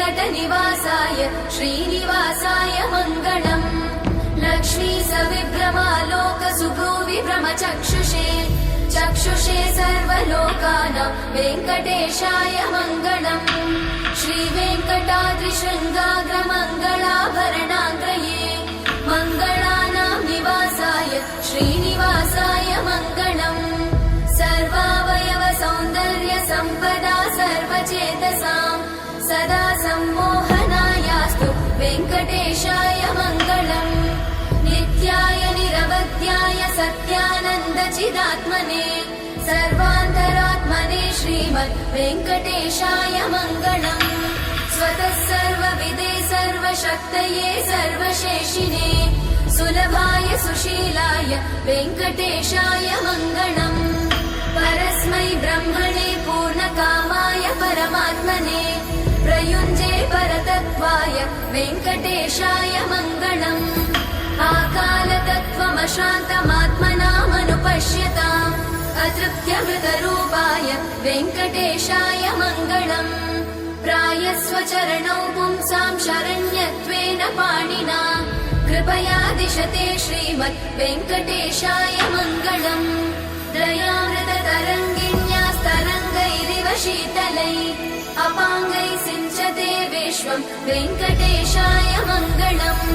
वेङ्कटनिवासाय श्रीनिवासाय मङ्गलम् लक्ष्मी सविभ्रमालोकसुभ्रूविभ्रमचक्षुषे चक्षुषे सर्वलोकानां वेङ्कटेशाय मङ्गलम् श्रीवेङ्कटाद्रिशृङ्गाग्रमङ्गलाभरणाङ्ग्रये मङ्गलानां निवासाय श्रीनिवासाय मङ्गलम् सर्वावयव सौन्दर्य सम्पदा सर्वचेतसां सदा सम्मोहनायास्तु वेङ्कटेशाय मङ्गलम् नित्याय निरवध्याय सत्यानन्दचिदात्मने सर्वान्तरात्मने श्रीमद् वेङ्कटेशाय मङ्गलम् स्वतः सर्वविदे सर्वशक्तये सर्वशेषिने सुलभाय सुशीलाय वेङ्कटेशाय मङ्गलम् परस्मै ब्रह्मणे पूर्णकामाय परमात्मने प्रयुञ्जे परतत्त्वाय वेङ्कटेशाय मङ्गलम् आकालतत्त्वमशान्तमात्मनामनुपश्यताम् अतृप्त्यमृतरूपाय वेङ्कटेशाय मङ्गलम् प्रायस्वचरणौ पुंसां शरण्यत्वेन पाणिना कृपया दिशते श्रीमद् वेङ्कटेशाय मङ्गलम् दयामृततरङ्गिण्यास्तरङ्गैरिव शीतलै अपाङ्गै सिञ्चते विश्वं वेङ्कटेशाय मङ्गलम्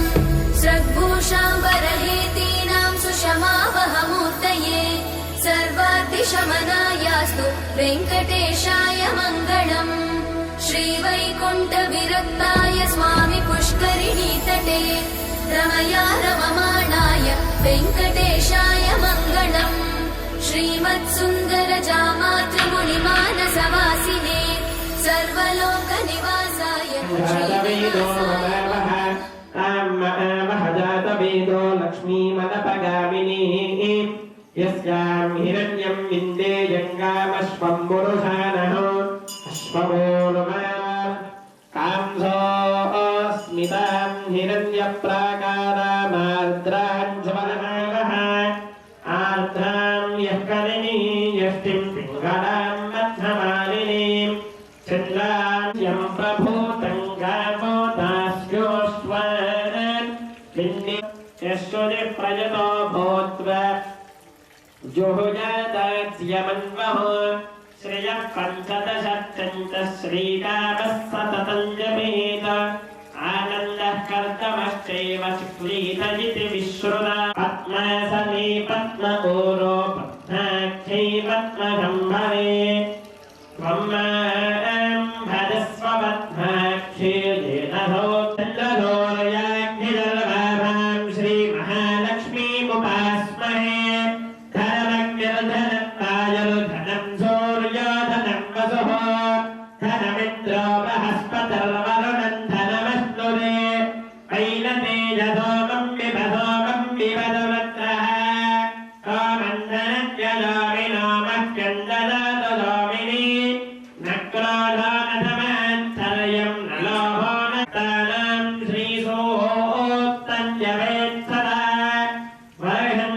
स्रग्भूषाम्बरहेतीनां सुषमावहमूर्तये सर्वार्थिशमनायास्तु वेङ्कटेशाय मङ्गलम् श्रीवैकुण्ठविरक्ताय स्वामि पुष्करिणीतटे रमया रममाणाय वेङ्कटेशाय मङ्गलम् श्रीमत्सुन्दरजामातृमुनिमानसवासिने सर्वलोकनिवासाय जातवेदो लक्ष्मीमनपगामिनीः यस्यां हिरण्यं विन्देयङ्गामश्वं पुरुषानः कांसोऽस्मितां हिरण्यप्राकारामार्द्रां स्वरमावः आर्द्रां यः करिणी यष्टिं पिङ्गलां मध्यमालिनीं चन्द्रां यं प्रभूतं गावो दास्योऽश्वान् यश्वदि प्रयतो भूत्वा जुहुजादास्यमन्वः श्रियः पञ्चदशत्यन्तः श्रीरामः सततं जपेत आनन्दः कर्तमश्चैव शुक्लीत इति विश्रुता पद्मासने पद्मपूरो पद्माख्यै पद्मगम्भरे त्वं मां भजस्व पद्माख्ये धेनहो चन्द्रघोरयाग्निदर्भाभां श्रीमहालक्ष्मीमुपास्महे धनमग्निर्धनत्वायुर्धनं सूर्योधनं वसुः धनमिन्द्रो बृहस्पतिर्वरुणं धनमश्नुते वैनतेजसोमं विभदुरत्रः कामन्दनत्यलोमिनो मह्यन्ददातु लोमिनी न क्रोधो न धमान्तर्यं न लोभो न तानां श्रीसोत्तञ्जवेत्सदा वर्षं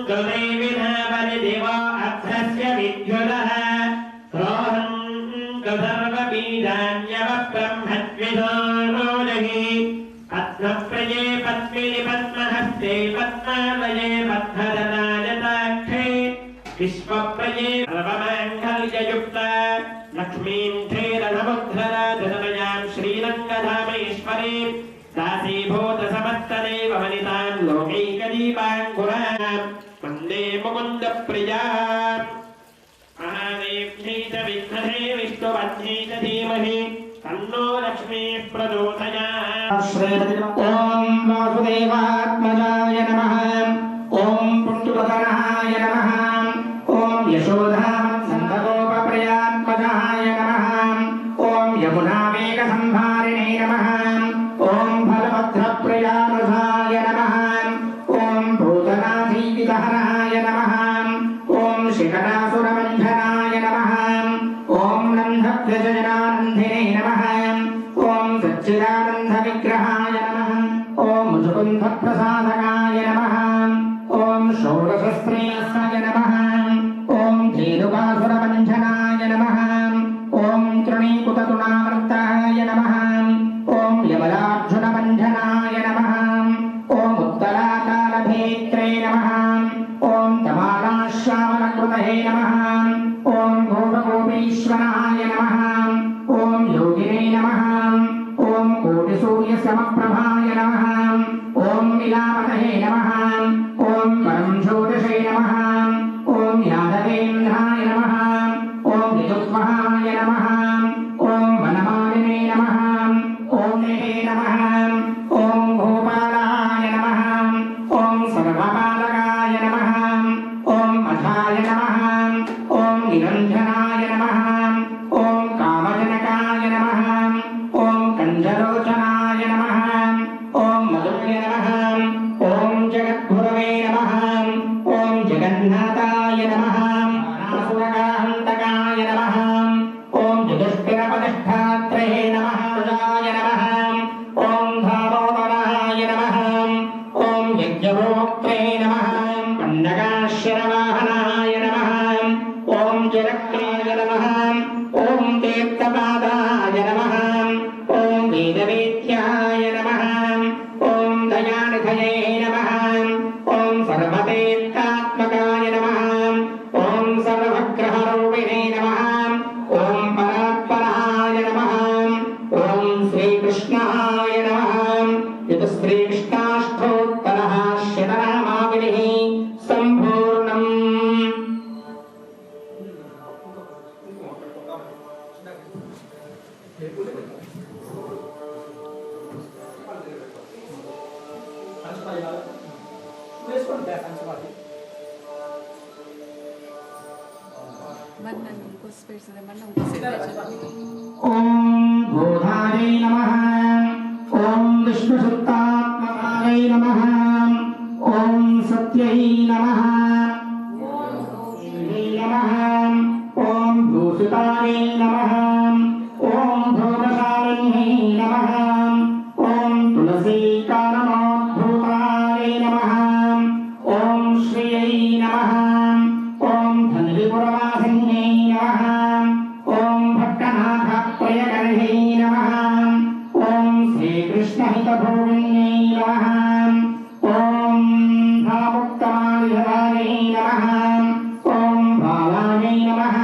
देविधावनिदिवो अभ्रस्य विद्युतः रोहं सर्वबीजान्यवब्रह्मद्विषोरोजहि पद्मप्रिये पद्मिनि पद्महस्ते पद्मालये पद्मधनायताक्षे विश्वप्रिये सर्वमाङ्गल्ययुक्ता लक्ष्मीं क्षीरसमुद्रराजतनयां श्रीरङ्गधामेश्वरीं दासीभूतसमस्तदेव वनितां लोकैकदीपाङ्कुरां वन्दे मुकुन्दप्रियां महादेव्यै च विद्महे विष्णुपत्न्यै च धीमहि तन्नो लक्ष्मीः प्रचोदयात्। ॐ वासुदेवात्मजाय नमः। ॐ पुण्डुपतनाय नमः। ॐ यशोधामन्थगोपप्रियात्मजाय नमः। ॐ यमुनावेगसंहारिणे नमः। ॐ फलभद्रप्रियानुजाय नमः। ॐ भूतनाथीविदहराय नमः। ॐ शिखरासुरमञ्जनाय नमः। ॐ नन्धव्यजनानन्दिने नमः। ॐ सच्चिदानन्दविग्रहाय नमः। ॐ मुजुकुन्दप्रसादकाय नमः। ॐ षोडशस्त्रीयसाय नमः। ॐ धेनुकासुरमञ्जनाय नमः। ॐ तृणीकुततुणावर्ताय नमः। सर्वसिद्धिसाधिकये नमः ॐ सर्वतीर्थात्मकाय नमः ॐ सर्वग्रहरूपिणे नमः ॐ परात्पराय नमः ॐ श्रीकृष्णाय नमः यत् श्रीकृष्णाष्टोत्तरः शतनामावलिः सम्पूर्णम् ॐ बोधायै नमः ॐ विष्णुसुप्तात्मकायै नमः ॐ सत्यै नमः ॐ भूषितायै नमः ॐ भोगशालिन्यै नमः ॐ तुलसीकाननोद्भूतायै नमः ॐ श्रियै नमः ॐ धन्विपुरवासिन्यै नमः ॐ भट्टनाथप्रियकर्ह्यै नमः ॐ श्रीकृष्णहितभोगिन्यै नमः ॐ भामुक्तमालिहरायै नमः ॐ भावायै नमः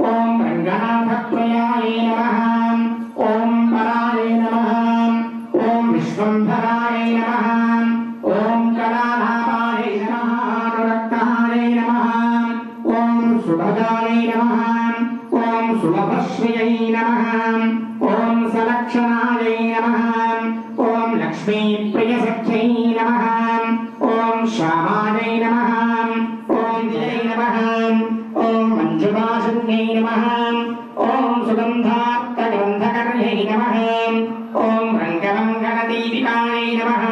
ॐ रङ्गनाथप्रियायै नमः ॐ परायै नमः ॐ विश्वम्भरायै नमः ॐ कलाधापायै नमः अनुरक्तायै नमः ॐ सुभगायै नमः ॐ सुलभश्रियै नमः ॐ सलक्षणायै नमः ॐ लक्ष्मीप्रियसख्यै नमः ॐ श्यामायै नमः ॐ विजयै नमः ॐ मञ्जुभाषिन्यै नमः ॐ सुगन्धार्थग्रन्थकर्यै नमः ॐ रङ्गमङ्गलदीपिकायै नमः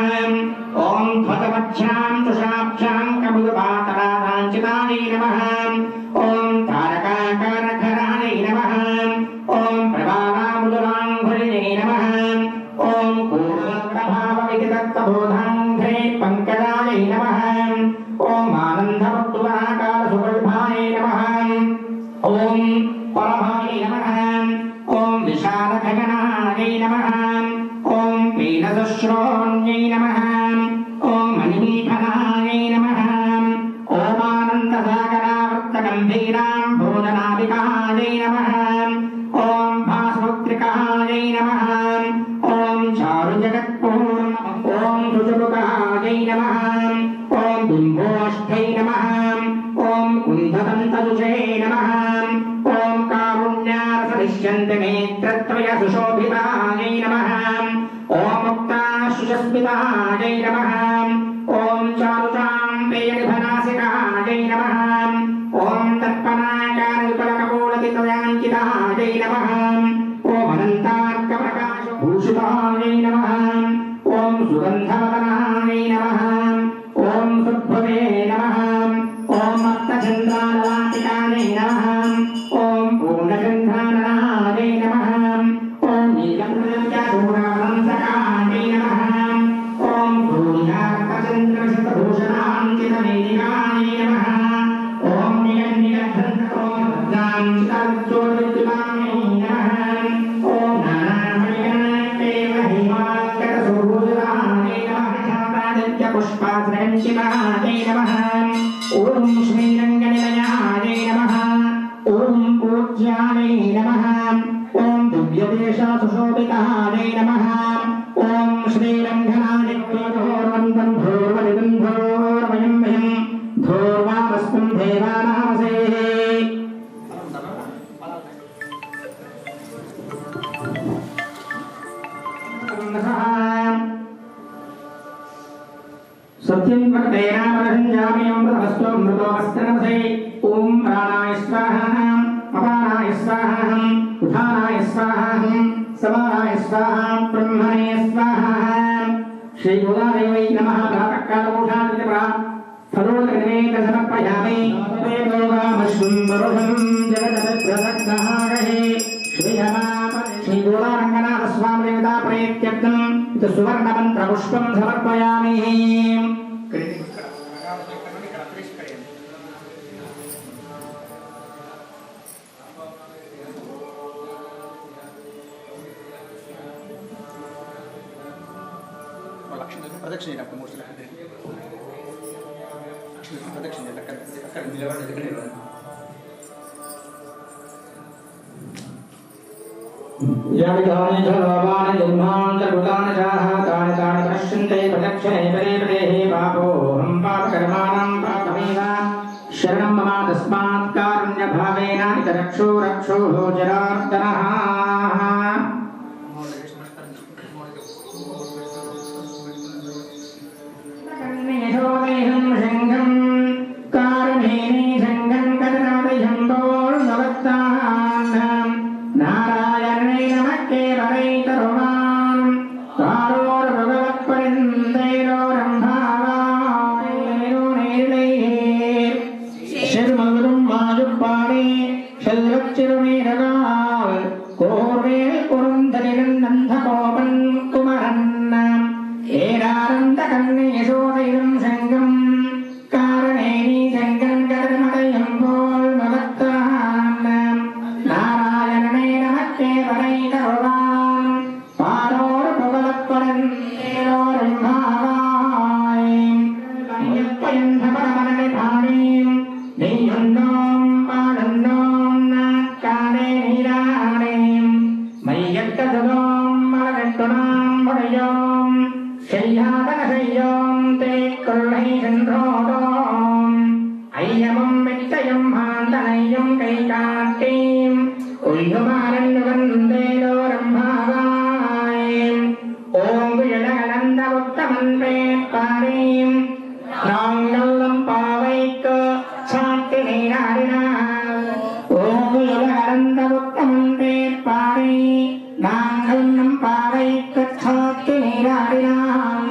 ॐ ध्वतमध्यां तुषाभ्यां कमुदपातराञ्चितायै नमः ॐ तारकाकारधरायै नमः ॐ प्रभावामुदराङ्घ्रियै नमः ॐ पूर्णप्रभावविदितत्वबोधाङ्घ्रे पङ्कजायै नमः ॐ आनन्दवक्तुराकालसुगल्भायै नमः ॐ परमायै नमः ॐ विशालगगनायै नमः ॐ पीनसुश्रोण्यै नमः ॐ मणिमीखनायै नमः ॐ आनन्दसागरावर्तगम्भीरां भोजनादिकायै नमः ॐ भासमुद्रिकायै नमः ॐ चारुजगत्पूर्ण ॐ सुजमुखायै नमः ॐ बिम्बोष्ठै नमः ॐ कुन्धदन्तदुषे नमः ॐ कारुण्यारसनिष्यन्तनेत्रत्रय सुशोभितायै नमः ॐ मुक्ताशुषस्मितायै नमः ॐ चारुचाम्पेयनिभनासिकायै नमः ॐ तत्पनाकारविपलकपोलतितयाञ्चितायै नमः ॐ अनन्तार्कप्रकाशभूषितायै नमः ॐ सुगन्धवदनायै नमः ॐ सुभ्रवे नमः ॐ मत्तचन्द्राललाटिकायै नमः ॐ पूर्णचन्द्राननायै नमः ॐ नीलकण्ठचूडावंसकायै नमः ॐ भूयार्कचन्द्रशतभूषणाञ्चितवेदिकायै नमः ॐ निगन्निगन्धन्तोमग्नाञ्चितविद्युतायै नमः ॐ नानामणिगणैकेव हिमाङ्करसुभूषितायै नमः चापादित्यपुष्पाश्रयञ्चितायै नमः ॐ श्रीरङ्गनिलयायै नमः ॐ पूज्यायै नमः ॐ दिव्यदेशासुशोभितायै नमः ॐ श्रीरङ्गनादिक्रोधोर्वन्दं धोर्वनिगन्धोर्वयं वयं धोर्वामस्मिन् देवानामसे सत्यं वर्तेनामरहञ्जाम्यं प्रभस्त्वं मृतोऽस्त्रनसे ॐ प्राणाय स्वाहा अपानाय स्वाहा उधानाय स्वाहा समानाय स्वाहा ब्रह्मणे स्वाहा श्री गोदादेवी नमः प्रातःकालपूजादित्य फलोदकनिवेदनसमर्पयामि वेदोगामश्वम्बरुहं जगदप्रसक्तहारहे श्री गोदारङ्गनाथस्वामिदेवता प्रेत्यर्थम् इति सुवर्णमन्त्रपुष्पं समर्पयामि లక్ష్మీ ప్రదక్షిణ అక్కడ మూర్తులు ప్రదక్షిణ అక్కడ నిలబడి यानि तानि च लोकानि जन्मान्तर्गतानि चाह तानि तानि पश्यन्ते प्रदक्षिणे पदे पदे हे पापोऽहं पापकर्माणां पापमेव शरणं मम तस्मात् कारुण्यभावेन रक्षो रक्षो जनार्दनः कन्यशोदेहं शङ्खं कारुणेनी शङ्खं कदनोदयं भोर्भवत्तान् नारायणे नमः केवलैतरुणां कारोर्भगवत्परिन्दैरोरम्भावायैरोनेलैः शर्मगुरुं माजुपाणि शल्वच्चिरुमेरगाल् कोर्वेल् कुरुन्धरिरन्नन्धकोपन् कुमरन् एरानन्दकन्यशोदैलं शङ्खं कारणेनी शङ्खं कर्मदयं भोर्भवत्तान् नारायणे नमः केवलैतरुणां कारोर्भगवत्परिन्दैरोरम्भावायैरोनेलैः നെയ്യുണ്ടോം പാടുണ്ടോം നാക്കാതെ നീരാടേം മയ്യക്കതുതോം മലകെട്ടുണാം മുടയോം ചെയ്യാതന ചെയ്യോം തേക്കൊള്ളൈ ചെன்றോടോം അയ്യമും വെച്ചയും മാന്തനയും കൈകാട്ടീം ഉയ്യുമാരന്നു വന്നേരോരംഭാവായേം ഓം കുഴലകലന്ത ഉത്തമൻ പേപ്പാടേം നാങ്ങളും പാവൈക്ക് சாத்தி நீராடினார் ஓங்குலகரந்த உத்தமன் பேர்பாடி நாங்கள் நம் பாவைக்கு சாத்தி நீராடினார்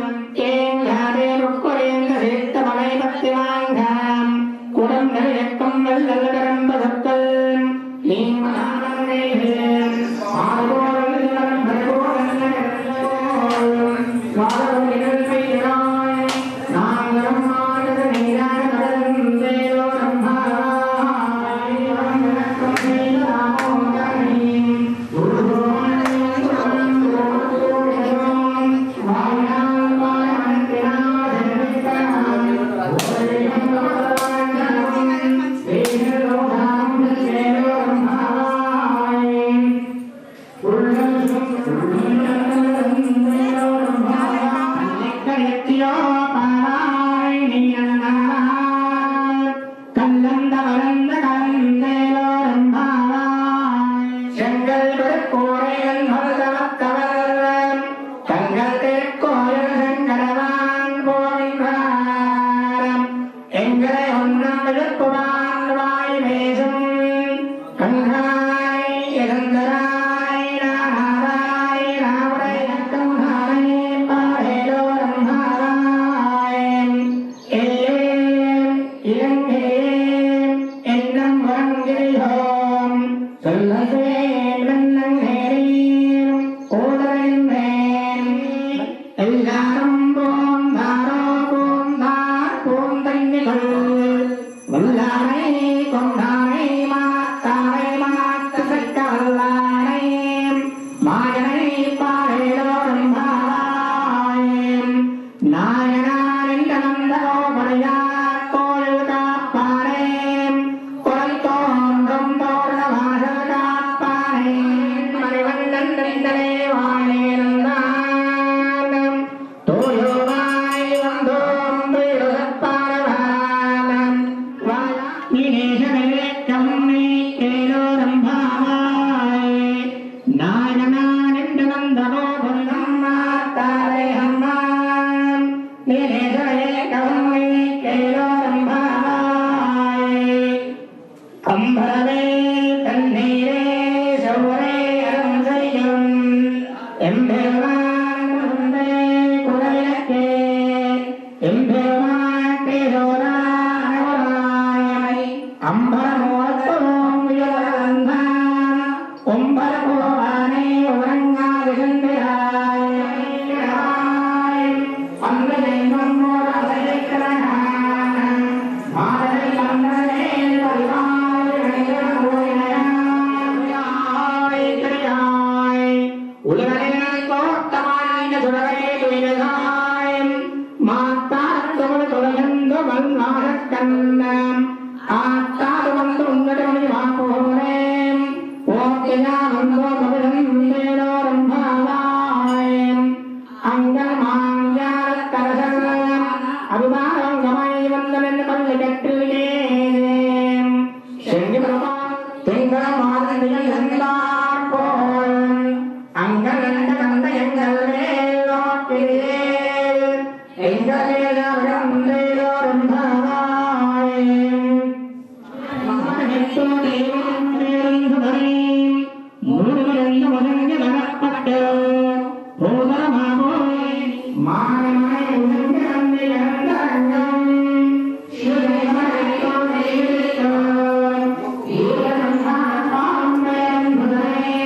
ஏங்காதே ருக்குறைந்த சேர்த்த மலை பத்தி வாங்காம் குடங்கள் இயக்கம் வெள்ளல் கரம்பதற்கள் Om ఆత్తాదుమంతు ఉన్నటువంటి మాకోరే ఓక్యయామంతో కవిదందేలో రంభావాయం అంగమాంగారకరసల్ అభిమానంగమై వందనన్ పల్లికట్టిల్గే శంగిమరమా తింగమాదండియందార్పోల్ అంగరండకందయంగల్వేలోకిరియే ఎంగలేదవందేలో రంభావాయం మహానిత్తో దేవందేరంధుధరీ మూడురంగ మదంగ నగపట్ట భూధరమాభోయ్ మానమయ ఉదంగరంగం శివదేవరితో దేవితో ఈరంధాపాందేరంధుధరీ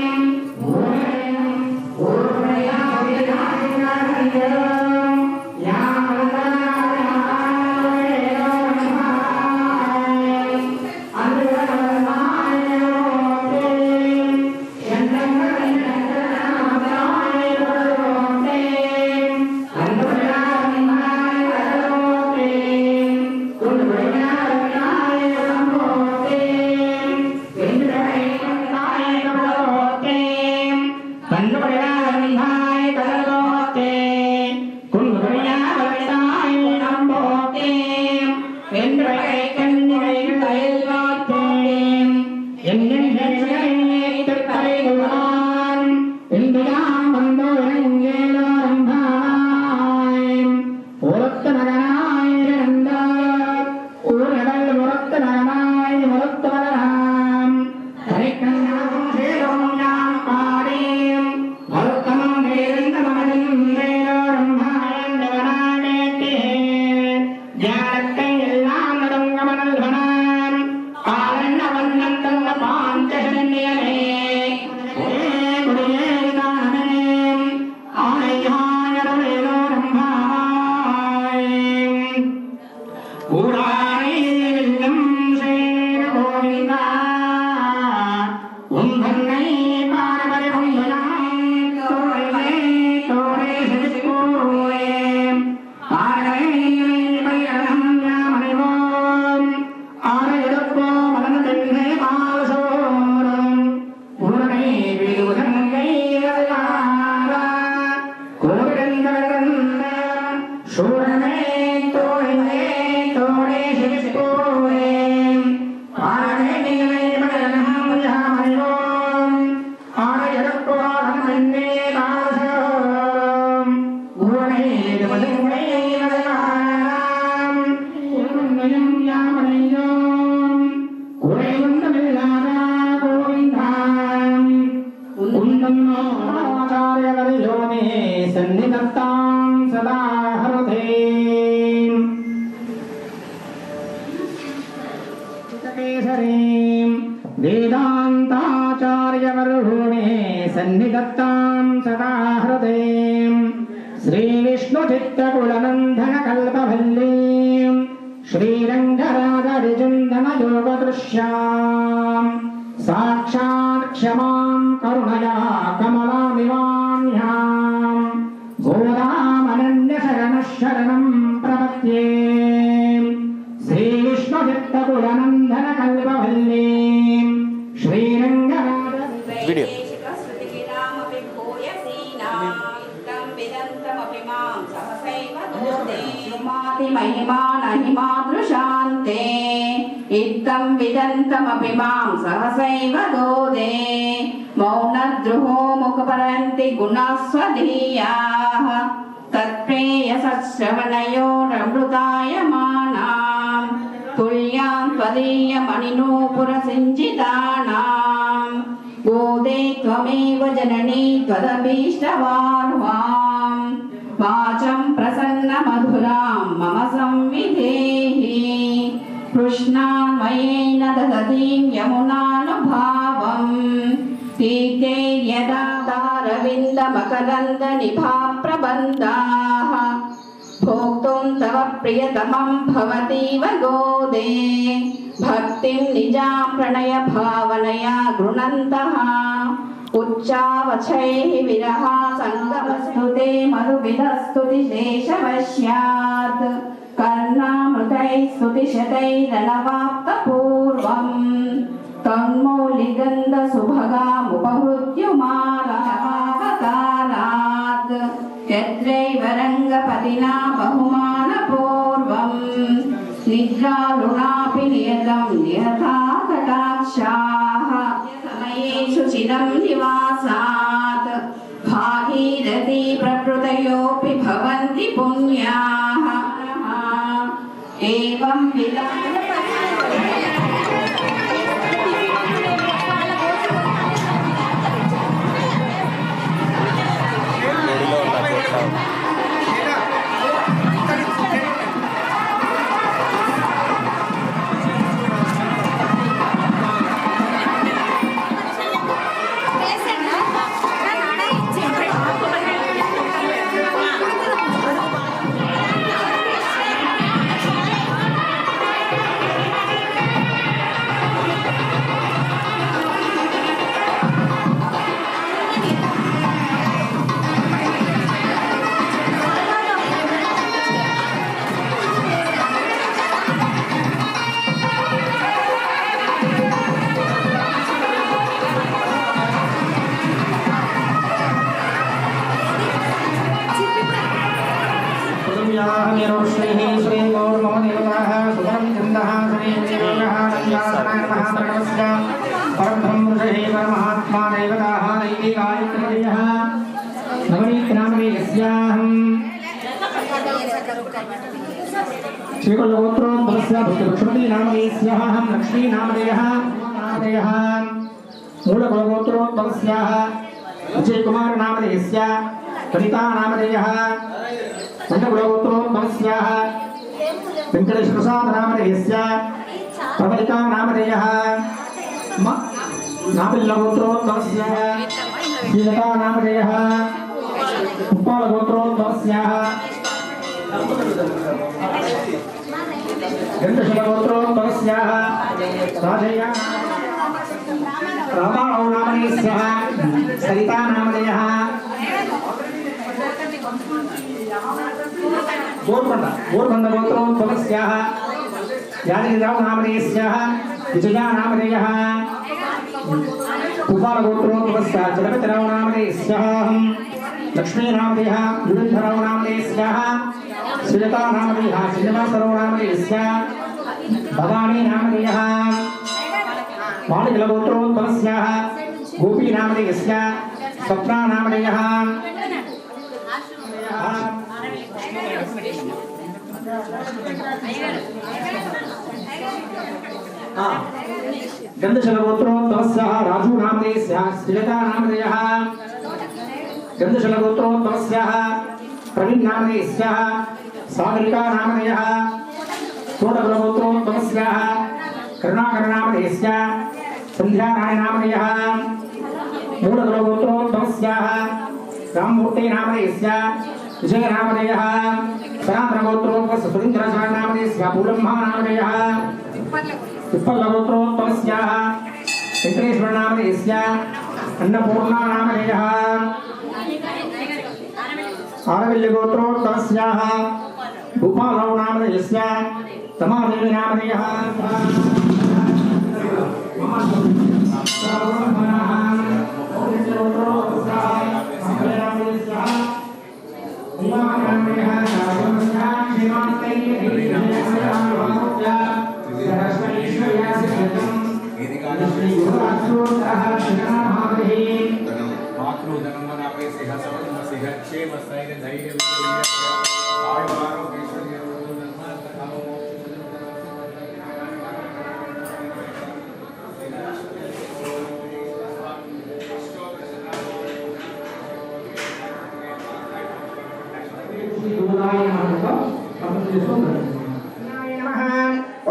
सन्निधत्तां सदा हृदयं श्रीविष्णुचित्तकुलनन्दनकल्पवल्लीं श्रीरङ्गराजरिचन्दनयोगदृश्यां साक्षात् क्षमां करुणया कमलामिवान्यां गोदामनन्यशरणं प्रपद्ये श्रीविष्णुचित्तकुलनन्दनकल्पवल्लीं श्रीरङ्गराज वीडियो महिमा नहि मादृशान्ते इत्थं विदन्तमपि मां सहसैव दोदे मौनद्रुहो मुखपरन्ति गुणास्वधीयाः तत्प्रेयसश्रवणयोरमृतायमानां तुल्यां त्वदीयमणिनूपुरसिञ्चितानां गोदे त्वमेव जननी त्वदभीष्टवार्वां वाचं प्रसन्नमधुरां मम संविधेहि कृष्णान्वयेन ददतीं यमुनानुभावं तीर्थैर्यदा दारविन्दमकरन्दनिभा प्रबन्धाः भोक्तुं तव प्रियतमं भवतीव गोदे भक्तिं निजां प्रणयभावनया गृह्णन्तः उच्चावचैः विरहा सङ्गमस्तुते मधुविधस्तुतिशेषवश्यात् कर्णामृत स्तुतिशतैरनवाप्तपूर्वम् तन्मौलिगन्धसुभगामुपहृत्युमालाकालात् यत्रैव रङ्गपतिना बहुमानपूर्वम् निद्रालुनापि नियतं नियता कटाक्षाः समयेषु चिरं निवासात् भागीरथी प्रभृतयोऽपि भवन्ति पुण्याः एवं श्रीकुलगोत्रोद्भवस्याहं लक्ष्मीनामधेयः मूलकुलगोत्रोद्भवस्याः विजयकुमारनामधेयस्य कवितानामधेयः पंचकुलगोत्रोद्भवस्याः वेंकटेशप्रसादनामधेयस्य प्रबलिकानामधेयः नापिल्लगोत्रोद्भवस्याः श्रीलतानामधेयः उप्पालगोत्रोद्भवस्याः गन्धशलगोत्रोद्भवस्याः राजय्या रामावनामधेयस्याः सरितानामधेयः गोर्बन्धगोत्रोद्भवस्याः यादगिरिरावनामधेयस्याः विजयानामधेयः उपालगोत्रोद्भवस्याः जगपतिरावनामधेयस्याः लक्ष्मीनामधेयः युगन्धरावनामधेयस्याः श्रीलतानामधेयः श्रीनिवासरावनामधेयस्याः भवानीनामधेयः माणिकलगोत्रोद्भवस्याः गोपीनामधेयस्याः स्वप्नानामधेयः गन्धशलगोत्रोद्भवस्याः राजूनामधेयस्याः श्रीलतानामधेयः गन्धशलगोत्रोद्भवस्याः प्रवीणनामधेयस्याः सागरिकानामधेयः तोटकुलगोत्रोद्भवस्याः करुणाकरनामधेयस्याः सन्ध्यानारायणामधेयः मूलकुलगोत्रोद्भवस्याः राममूर्तेनामधेयस्याः विजयनामधेयः सनातनगोत्रोद्भवस्य सुरेन्द्राचार्यनामधेयस्याः पूर्वम्भानामधेयः उत्पलगोत्रोद्भवस्याः वेङ्कटेश्वरनामधेयस्याः अन्नपूर्णानामधेयः आरविल्यगोत्रोद्भवस्याः भूपालनामधेयस्याः तमादेवीनामधेयः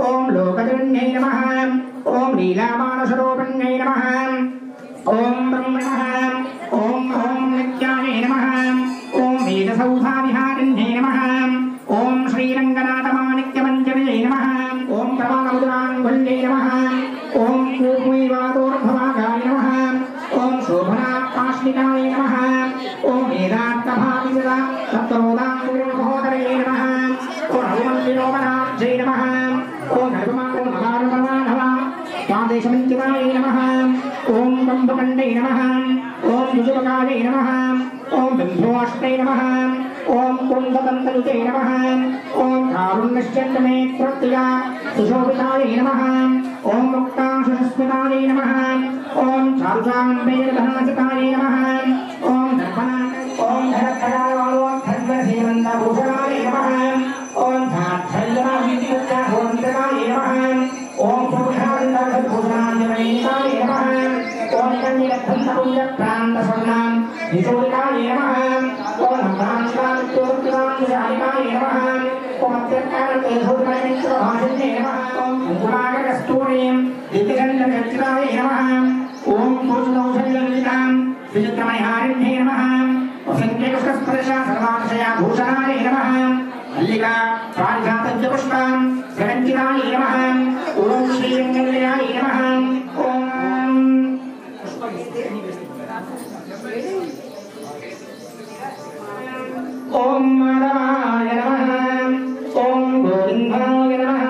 ओम लोकजन्यै नमः ओम लीलामानसरूपिण्यै नमः ओम ब्रह्मणः ओम नित्याय नमः ओम वेदसौधाविहारिण्यै नमः ओम श्रीरङ्गनाथमाणिक्यमञ्जरी नमः ओम प्रमाणमुद्राङ्गुल्यै नमः ओम कूर्मैवादोर्भवागाय नमः ओम शोभनाकाश्मिकाय नमः ओम वेदार्थभाविसदा तत्रोदाङ्गुलिमहोदरे नमः ओम हनुमन्दिरोपनाथ విశాలాక్షై నమః ఓం నరమాణం మహారమాధవ పాదేశమంచితాయ నమః ఓం కంబకండై నమః ఓం యుజువకాయ నమః ఓం బింభోష్టై నమః ఓం కుంభదంతయుతే నమః ఓం కారుణ్యశ్చందమే ప్రత్యయ సుశోభితాయ నమః ఓం ముక్తాశుస్మితాయ నమః ఓం చారుచాంబేరధనాసితాయ నమః ఓం దర్పణ ఓం ధరకరావోం ధర్మసేవందభూషణాయ నమః ఓం ధాత్సల్యమావిద్యుక్తాయ నమః ఓం పురుషాంతభూషణాయ నమః ఓం కన్యరత్నపుంజప్రాంతస్వర్ణాం నిశోలికాయ నమః ఓం భ్రాంతాంతోర్గాంతశాలికాయ నమః ఓం అత్యంతాంతేభూతమేశ్వరభాషిణ్యే నమః ఓం కుంకుమాకరస్తూరీం దివ్యగంధగచ్చితాయ నమః ఓం పూర్ణౌషధీతాం విచిత్రమణిహారిణ్యే నమః సంఖ్యకృష్ణస్పర్శ సర్వాంశయా భూషణాయ నమః మల్లికా పారిజాతజ్ఞపుష్పాం గణంచితాయ నమః ఓం శ్రీరంగనిలయాయ నమః ఓం ఓం మాధవాయ నమః ఓం గోవిందాయ నమః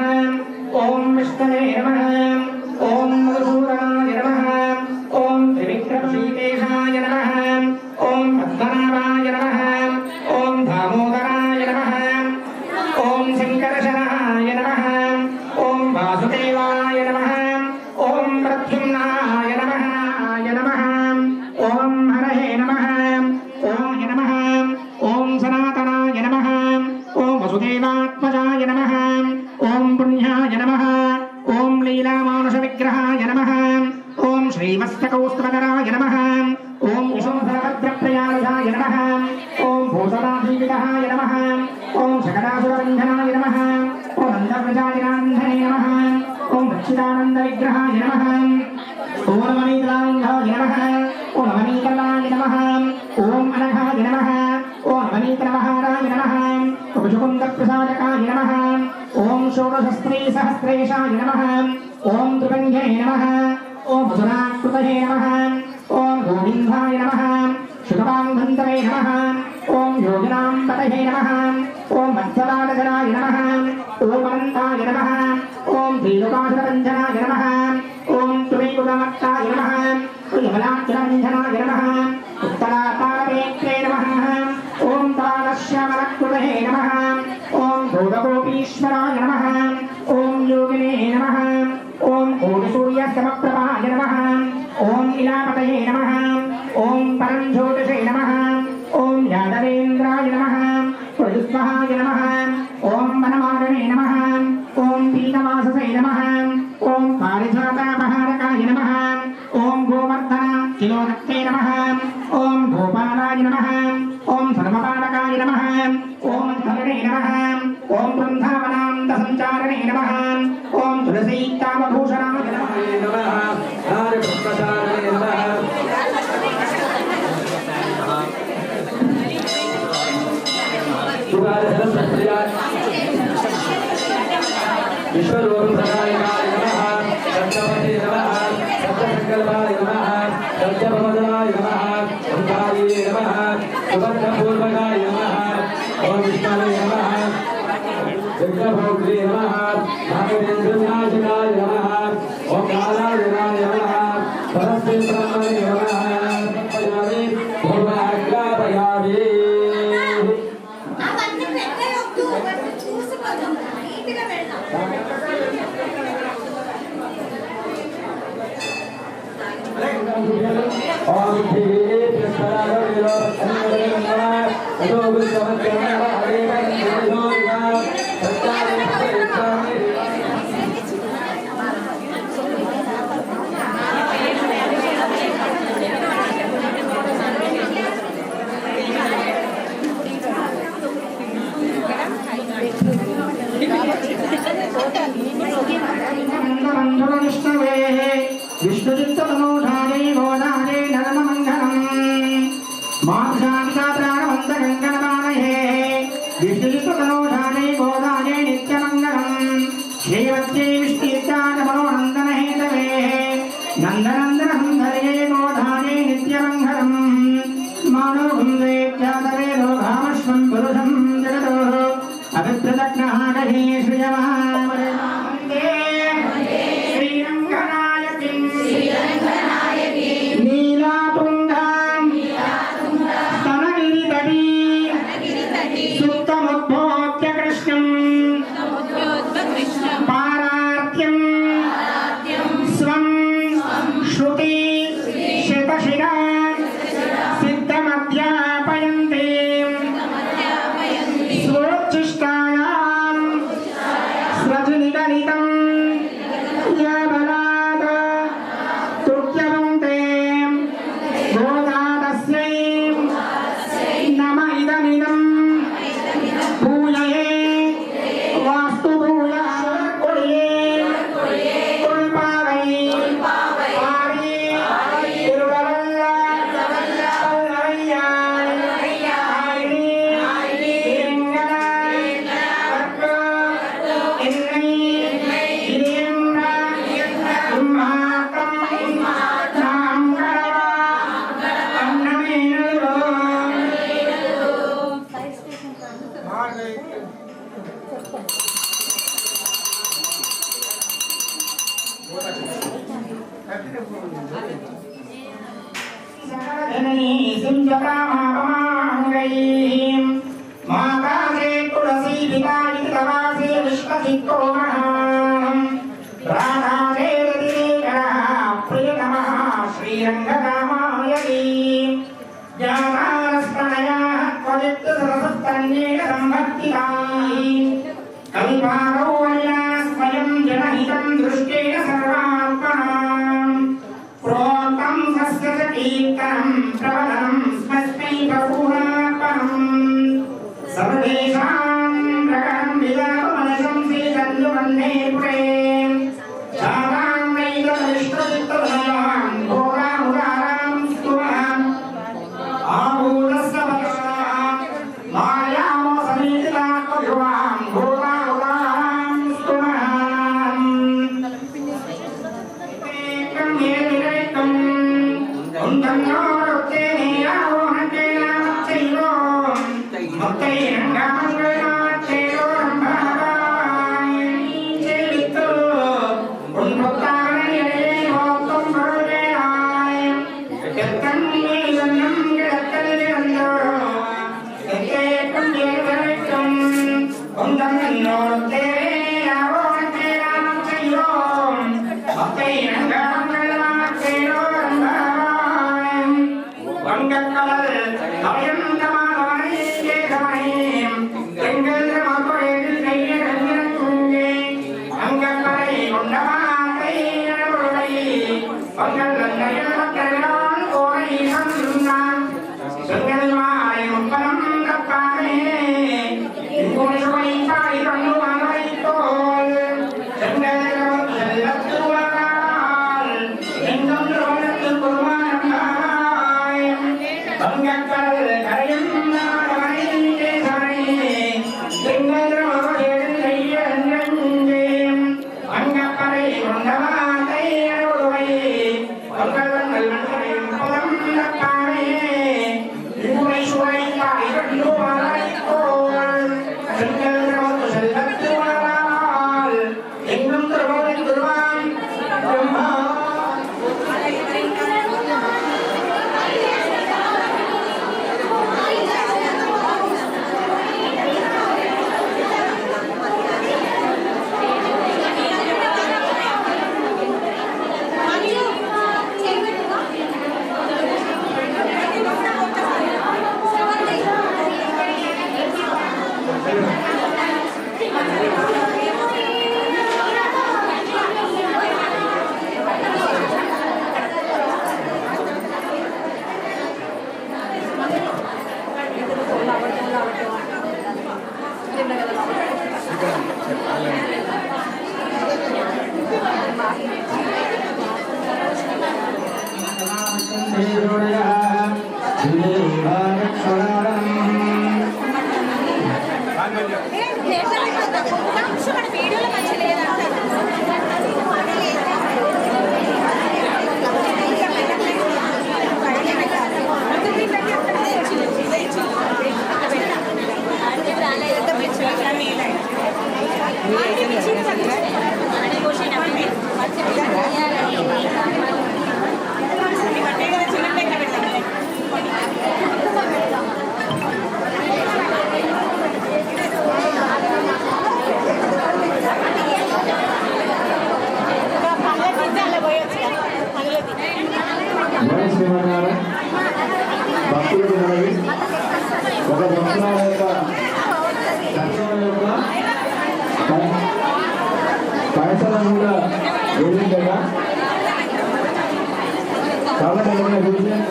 ఓం విష్ణవే నమః ఓం మధుసూదనాయ నమః ఓం త్రివిక్రమశీకేశాయ నమః ఓం పద్మనాభాయ నమః ఓం దామోదరాయ నమః ఓం శంకరశరణాయ నమః ఓం వాసుదేవాయ నమః ఓం ప్రద్యుమ్నాయ నమః ఓం హరహే నమః ఓం నమః ఓం సనాతనాయ నమః ఓం వసుదేవాత్మజాయ నమః ఓం పుణ్యాయ నమః ఓం లీలామానుష విగ్రహాయ నమః ఓం శ్రీమస్తకౌస్తవధరాయ నమః ఓం విశుంభద్రప్రయాయ నమః ఓం భూషణాధీవితాయ నమః ఓం శకటాసురబంధనాయ నమః ఓం నందవ్రజాయనాంధనే నమః ఓం దక్షిణానంద విగ్రహాయ నమః ఓం నవనీతలాంగాయ నమః ఓం నవనీతలాయ నమః ఓం అనఘాయ నమః ఓం నవనీతనమహారాయ నమః ఓం శుకుందప్రసాదకాయ నమః ఓం షోడశస్త్రీ సహస్రేషాయ నమః ఓం త్రిభంగే నమః ఓం మధురాకృతయే నమః ఓం గోవిందాయ నమః శుభవాంధంతరే నమః ఓం యోగినాం పతయే నమః ఓం మత్సరాజనాయ నమః ఓం అనంతాయ నమః ఓం త్రిలోకాసురభంజనాయ నమః ఓం త్రిగుణమత్తాయ నమః యమలాక్షరంజనాయ నమః ఉత్తరాతాళవేత్రే నమః ఓం తాళశ్యామలకృతయే నమః ఓం భోగగోపీశ్వరాయ నమః ఓం యోగినే నమః ఓం కోటిసూర్యసమప్రభాయ నమః ఓం ఇలాపతయే నమః ఓం పరంజ్యోతిషే నమః ఓం యాదవేంద్రాయ నమః ప్రజుస్వహాయ నమః ఓం వనమాగణే నమః ఓం పీతవాససే నమః ఓం పారిజాతాపహారకాయ నమః ఓం గోవర్ధన శిలోదత్తే నమః ఓం గోపాలాయ నమః ఓం సర్వపాలకాయ నమః ఓం ధరణే నమః ఓం బృందావనాంత సంచారణే నమః ఓం తులసీతామభూషణాయ నమః విశ్వరూపాయ నమః సత్యవతే నమః సత్యసంకల్పాయ నమః సత్యభవనాయ నమః ఓంకారాయ నమః సుభద్రపూర్వకాయ నమః ఓం విష్ణవే నమః విగ్రహభోగ్రే నమః నాగేంద్రనాశకాయ నమః ఓం నారాయణాయ నమః పరస్పే బ్రహ్మణే నమః పయామి భూమాగ్రాపయామి అవన్నీ పెట్టేయొద్దు అవన్నీ చూసిపోదాం నీట్గా వెళ్దాం ఓం శ్రీకృష్ణాయ నమః అదో గురువచన హరే విష్ణుచిత్తమోధారే గోదారే నరమమంగళం మాంసాంతా ప్రాణవంత గంగణమానయే విష్ణుచిత్తమోధారే మాతాజే తులసీ వికారి తవాసే విశ్వసిద్ధో రాధాదే ప్రియతమ శ్రీరంగరామాయ జ్ఞానాస్ప్రణయా త్వజిత్ సరసత్తన్యేన సంభక్తిదాయి కవిపారౌ వల్లా స్వయం జనహితం దృష్టేన సర్వాత్మనాం ప్రోక్తం సస్య చ కీర్తనం ప్రవదనం స్మస్మై బహూనాత్మనం సర్వేషాం ప్రకటం విలాపమనసం శ్రీచంద్రవన్నే పురే శాతాం నైదమిష్టచిత్తదయాం భోగాముదారాం స్తుమః ఆమూలస్య వక్షాం మాయామో సమీతిలాత్మధ్రువాం భోగాముదారాం స్తుమః ఏకం ఏకైకం ఉందన్నోరుతే నీయావోహంతే నామచ్చైవో ముత్తైరంగామంగళాచ్చైవో రంభావాయ చేవిత్తు ఉంభుక్తారణయే భోక్తుం భరోజయాయ యత్తం నీదన్నం గిడక్కలిరందో యత్తేకం ఏకైకం ఉందన్నోరుతే నీయావోహంతే నామచ్చైవో ముత్తైరంగామంగళాచ్చైవో రంభావాయ వంగక్కలల్ అభయంతమానవనీయే ధమనీయం తెంగల్రమపరేది నయ్యరంజనకుంగే అంగక్కలై ఉండమాకై నడువై వంగల్లన్నయనమక్కలాన్ కోరై సంసున్నాం సంగల్వాయ ముప్పలం నప్పానే ఇంగుణువై తాయి కన్ను అనవైతోల్ సంగల్రమం సెల్లత్తువగాల్ లింగం ద్రోణత్తు కుర్మానందాయ వంగక్కల్ కరయం నాడవనీయే ధమనీయే తెంగల్రమపరేది నయ్యరంజనకుంగే అంగక్కలై ఉండమాకై నడువై వంగల్లన్నయనమక్కలాన్ పదం నప్పానే ఇంగుణువై తాయి కన్ను అనవైతోల్ సంగల్రమం సెల్లత్తువగాల్ లింగం ద్రోణత్తు కుర్మానందాయ వీడియోలో మంచి లేదంటే భక్తులకు మనవి ఒక భక్తుల యొక్క దర్శనం యొక్క పైసలను కూడా వేదికగా కాబట్టి ఏమైనా విషయం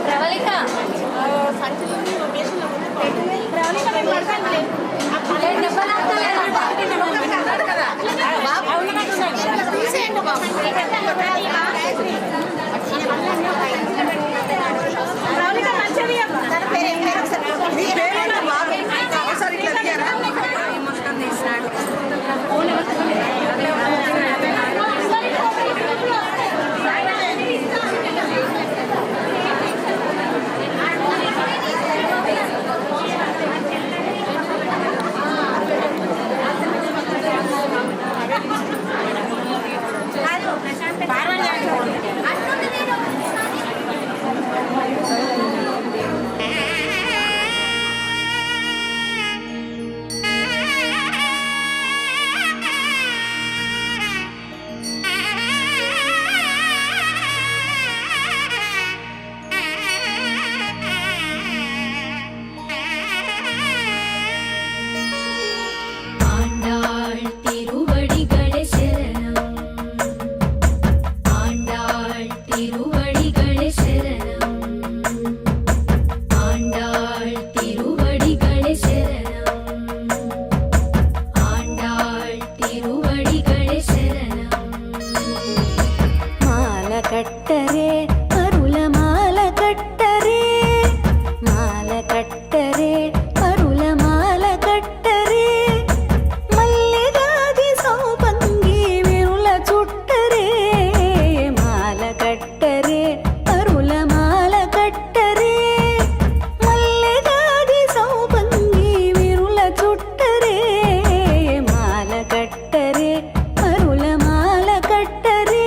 ప్రవళిక ஆண்டாள் திருவடிகளே சரணம். ஆண்டாள் திருவடிகளே சரணம். ஆண்டாள் திருவடிகளே சரணம். ஆண்டாள் திருவடிகளே சரணம். மால கட்டரே அருள மால கட்டரே, மால கட்டரே அருள மால கட்டரே, మల్లెగాది సౌపంగి విరుల చుట్టరే, మాల కట్టరే అరుల మాల కట్టరే, మల్లెగాది సౌపంగి విరుల చుట్టరే, మాల కట్టరే అరుల మాల కట్టరే.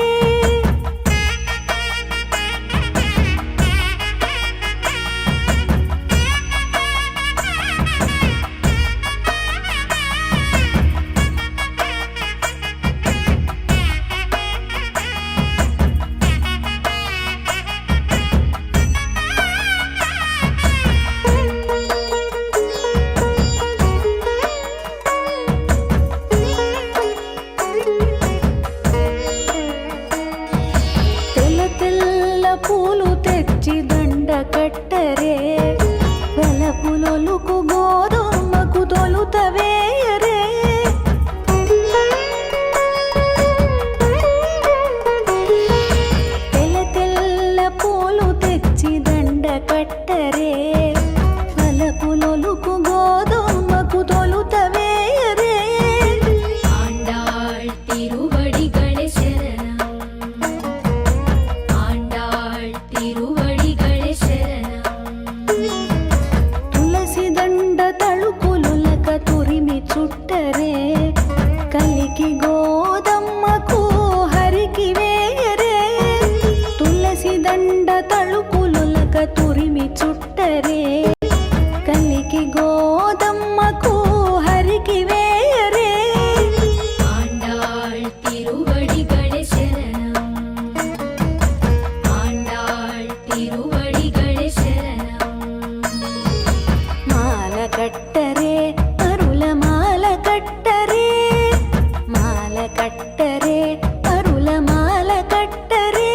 తెల్ల తెల్ల పూలు తెచ్చి దండ కట్టరే, వెలపులొలుకు గోధుమకు తొలుత వేయరే, తెల్ల తెల్ల పూలు తెచ్చి దండ కట్టరే, వెలపులొలుకు గోధుమకు తొలుత వేయరే. ఆండాళ్ తిరువడిగళే శరణం. ఆండాళ్ తిరువడిగళే శరణం. తులసి దండ తళుకులులక తురిమి చుట్టరే, కలికి గోదమ్మకు హరికి వేయరే, తులసి దండ తళుకులులక తురిమి చుట్టరే, కలికి గోదమ్మకు హరికి వేయరే. ఆండాళ్ తిరువడిగళే శరణం. ఆండాళ్ తిరువడిగళే శరణం. మాల కట్టరే అరుల మాల కట్టరే, మాల కట్టరే అరుల మాల కట్టరే,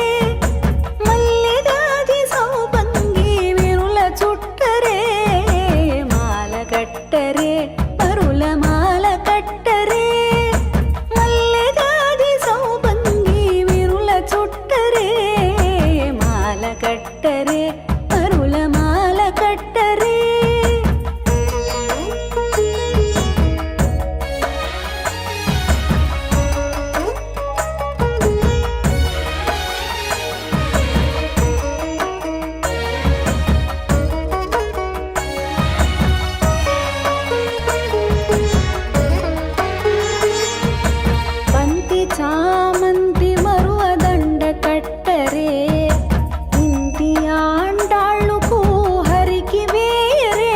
మల్లెగాది సౌపంగి విరుల చుట్టరే, మాల కట్టరే అరుల మాల కట్టరే, మల్లెగాది సౌపంగి విరుల చుట్టరే, మాల కట్టరే అరుల మాల కట్టరే. బంతి చామంతి మరువ దండ కట్టరే, ఇంటి ఆండాళ్ళుకు హరికి వేయరే,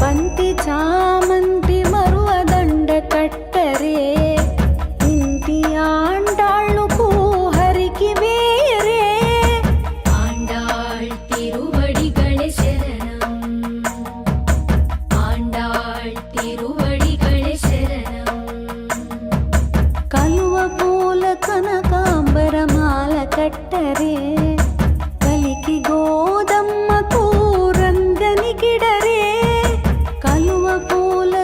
బంతి చామంతి మరువ దండ కట్టరే, ఇంటి ఆండాళ్ళుకు హరికి వేయరే. ఆండాళ్ తిరువడిగళే శరణం. ఆండాళ్ తిరువడిగళే శరణం. కలువ పూల కనకాంబరమాల కట్టరే, కలికి గోదమ్మకు రంగని కిడరే, కలువ పూల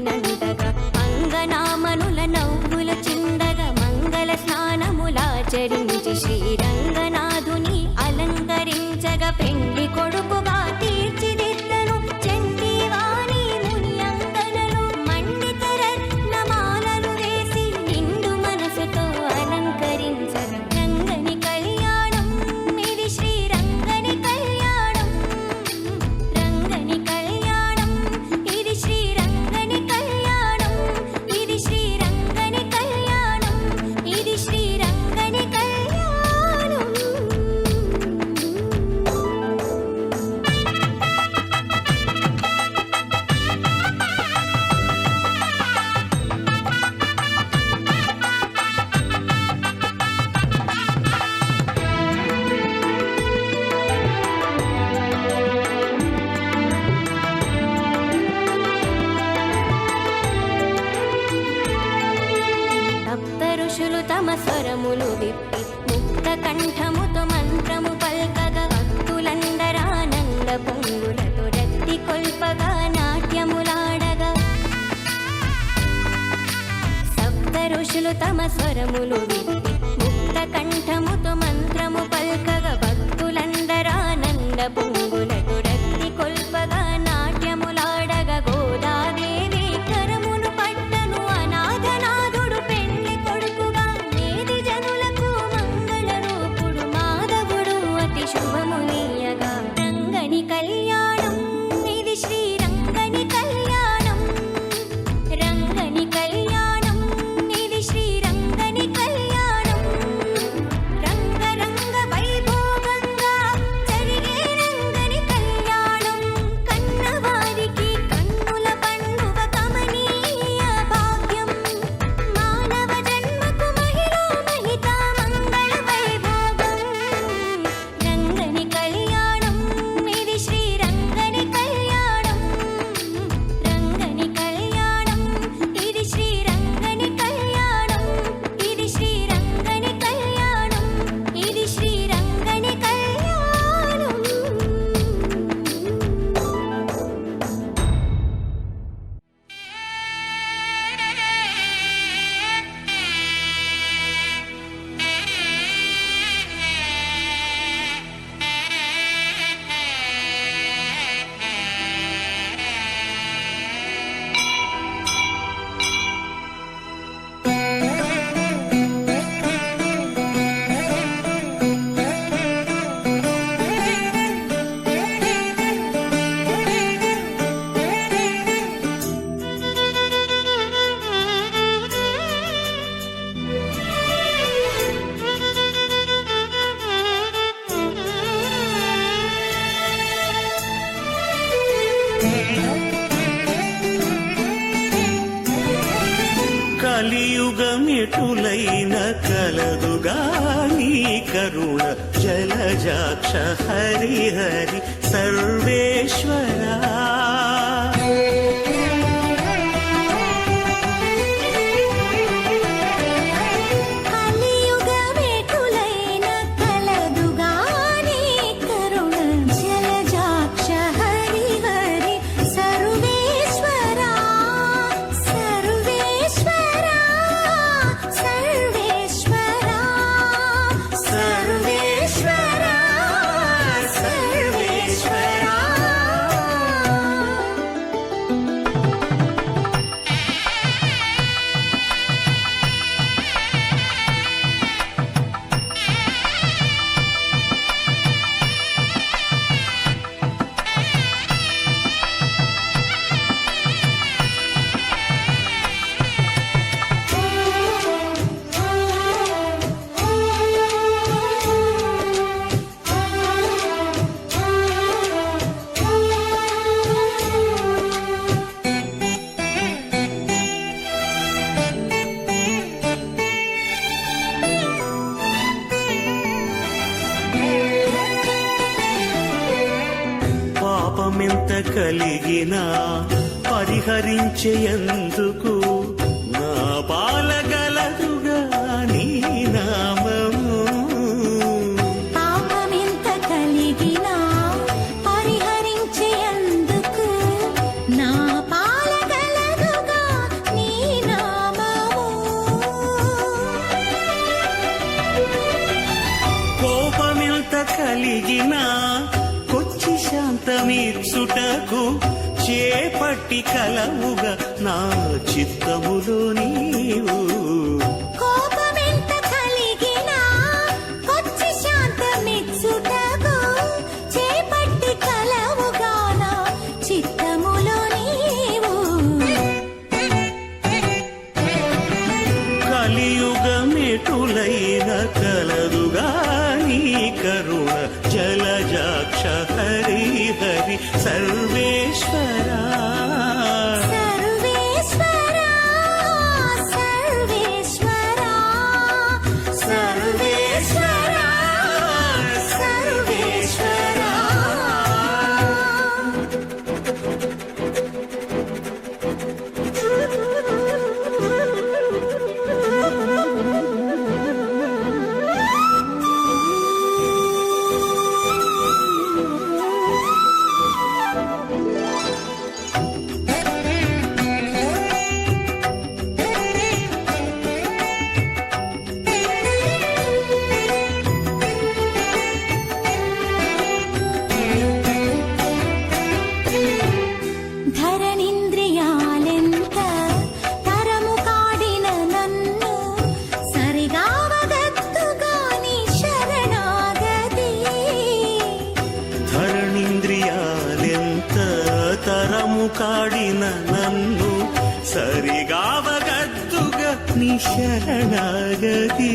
నంటగా అంగనామనుల నవ్వుల చిందగా మంగళ స్నానములాచరించి శ్రీరంగనాథుని అలంకరించగా పెండ్లి కొడుకుగా తీర్చిదిద్దను చండీవాణి ముని అంగనలు మండిత రత్నమాలలు వేసి నిండు మనసుతో అలంకరించగా రంగని కళ్యాణం ఇది శ్రీరంగని కళ్యాణం రంగని కళ్యాణం ఇది శ్రీరంగని కళ్యాణం ఇది శ్రీరంగని కళ్యాణం ఇది శ్రీరంగని కళ్యాణం. సప్త ఋషులు తమ స్వరములు విప్పి ముక్త కంఠముతో మంత్రము పల్కగా భక్తులందరానంద పొంగులతో రక్తి కొల్పగా నాట్యములాడగా సప్త ఋషులు తమ స్వరములు విప్పి ముక్త కంఠముతో మంత్రము పల్కగా భక్తులందరానంద పొంగులతో రక్తి కొల్పగా నాట్యములాడగా గోదాదేవి కరమును పట్టను అనాథనాథుడు పెళ్లి కొడుకుగా నేది జనులకు మంగళ రూపుడు మాధవుడు అతి శుభమునీయగా రంగని కళ్యాణం ఇది శ్రీరంగని కళ్యాణం రంగని కళ్యాణం ఇది శ్రీరంగని కళ్యాణం రంగరంగ వైభోగంగా జరిగే రంగని కళ్యాణం కన్నవారికి కన్నుల పండుగ కమనీయ భాగ్యం మానవ జన్మకు మహిళ మహిత మంగళ వైభోగం రంగని కళ్యాణం ఇది శ్రీరంగని కళ్యాణం రంగని కళ్యాణం ఇది శ్రీరంగని కళ్యాణం ఇది శ్రీరంగని కళ్యాణం ఇది శ్రీరంగని కళ్యాణం. కలియుగమెటులైన కలదుగా నీ కరుణ జలజాక్ష హరి హరి సర్వేశ్వరా కలియుగమెటులైన కలదుగా నీ కరుణ జలజాక్ష హరి హరి సర్వేశ్వరా సర్వేశ్వరా సర్వేశ్వరా సర్వేశ్వరా సర్వేశ్వరా. పాపమెంత కలిగినా పరిహరించేందుకు నా పాలగలదుగా నీ నామము పాపమెంత కలిగినా పరిహరించేందుకు నా పాలగలదుగా కలియుగమిచ్చుటకు చేపట్టి కలవుగా నా చిత్తములో నీవు కోపమెంత కలిగినా కొచ్చి శాంతమిచ్చుటకు చేపట్టి కలవుగాన చిత్తములో నీవు కలియుగమెటులైన కలదుగా నీ కరుణ జలజాక్ష హరి హరి సర్వేశ్వరా సర్వేశ్వరా సర్వేశ్వరా సర్వేశ్వరా సర్వేశ్వరా ధరణింద్రియాలెంత తరము కాడిన నన్ను సరిగావగత్తుగాని శరణాగతి ధరణింద్రియాలెంత తరము కాడిన నన్ను సరిగావగద్దుగా నీ శరణాగతి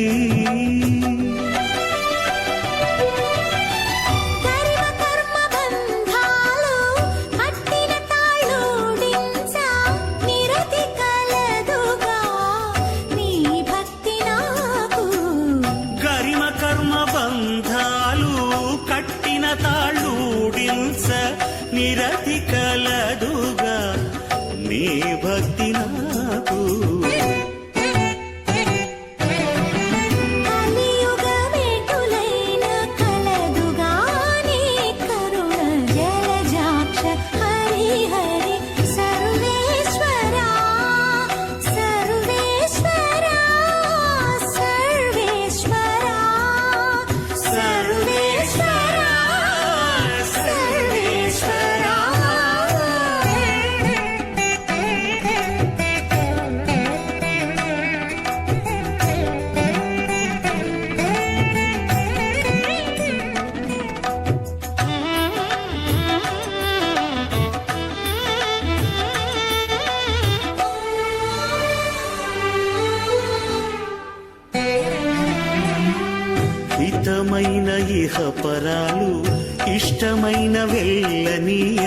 కర్మ కర్మ బంధాలు పట్టిన తాళూడించ నిరతి కలదుగా నీ భక్తి నాకు గరిమ కర్మ బంధాలు కట్టిన తాళూడించ నిరతి కలదుగా నీ భక్తి నాకు కలియుగమేటులైన కలదుగా నీ కరుణ జలజాక్ష హరి హరి సర్వేశ్వరా సర్వేశ్వరా సర్వేశ్వరా సర్వేశ్వరా హితమైన ఇహపరాలు ఇష్టమైన వెళ్ళనీయ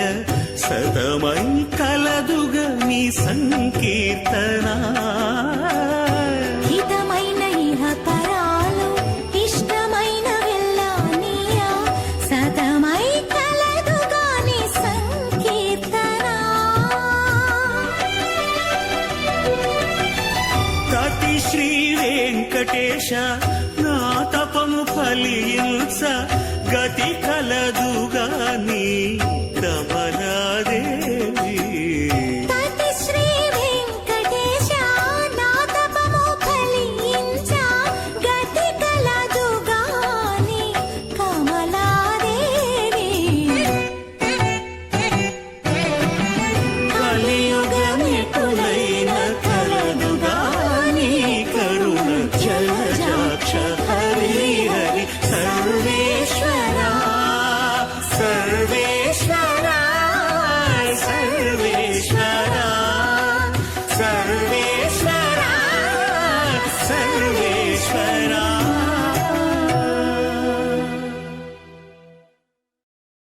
సతమై కలదుగా నీ సంకీర్తన హితమైన ఇహ పరాలు ఇష్టమైన వెళ్ళానీయ సతమై కలదుగాని సంకీర్తన తతి శ్రీ వెంకటేశ నా తపము ఫలించ గతి కలదుగా నీ